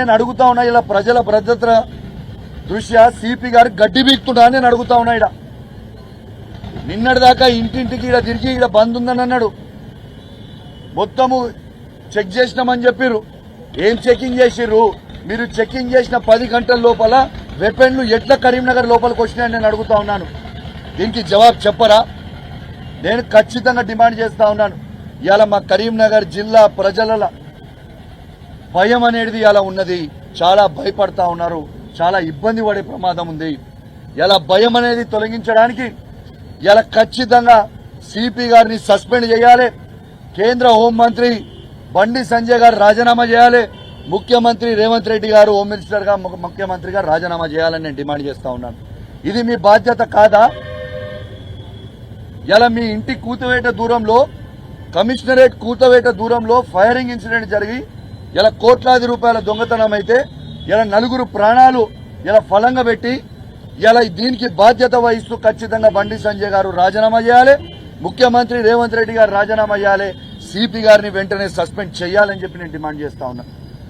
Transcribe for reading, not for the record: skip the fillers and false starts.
నేను అడుగుతా ఉన్నా ఇలా ప్రజల భద్రత దృష్ట్యా సిపి గారు గడ్డి బీక్తున్నా నేను అడుగుతా ఉన్నా. ఇడ నిన్నటిదాకా ఇంటింటికి ఇడ తిరిగి ఇడ బంద్ ఉందని అన్నాడు. మొత్తము చెక్ చేసినామని చెప్పిర్రు. ఏం చెకింగ్ చేసిర్రు? మీరు చెకింగ్ చేసిన 10 గంటల లోపల వెపన్లు ఎట్లా కరీంనగర్ లోపలికి వచ్చినాయని నేను అడుగుతా ఉన్నాను. దీనికి జవాబు చెప్పరా? నేను ఖచ్చితంగా డిమాండ్ చేస్తా ఉన్నాను. ఇవాళ మా కరీంనగర్ జిల్లా ప్రజల భయం అనేది ఇలా ఉన్నది. చాలా భయపడతా ఉన్నారు. చాలా ఇబ్బంది పడే ప్రమాదం ఉంది. ఇలా భయం అనేది తొలగించడానికి ఇలా ఖచ్చితంగా సిపి గారిని సస్పెండ్ చేయాలి. కేంద్ర హోంమంత్రి బండి సంజయ్ గారు రాజీనామా చేయాలి. ముఖ్యమంత్రి రేవంత్ రెడ్డి గారు హోమ్ మినిస్టర్ గా ముఖ్యమంత్రి గారు రాజీనామా చేయాలని నేను డిమాండ్ చేస్తా ఉన్నాను. ఇది మీ బాధ్యత కాదా? ఇలా మీ ఇంటి కూతవేట దూరంలో, కమిషనరేట్ కూతవేట దూరంలో ఫైరింగ్ ఇన్సిడెంట్ జరిగి ఇలా కోట్లాది రూపాయల దొంగతనం అయితే ఇలా 4 ప్రాణాలు ఇలా ఫలంగా పెట్టి ఇలా దీనికి బాధ్యత వహిస్తూ ఖచ్చితంగా బండి సంజయ్ గారు రాజీనామా చేయాలి. ముఖ్యమంత్రి రేవంత్ రెడ్డి గారు రాజీనామా చేయాలి. సిపి గారిని వెంటనే సస్పెండ్ చేయాలని చెప్పి నేను డిమాండ్ చేస్తా ఉన్నా.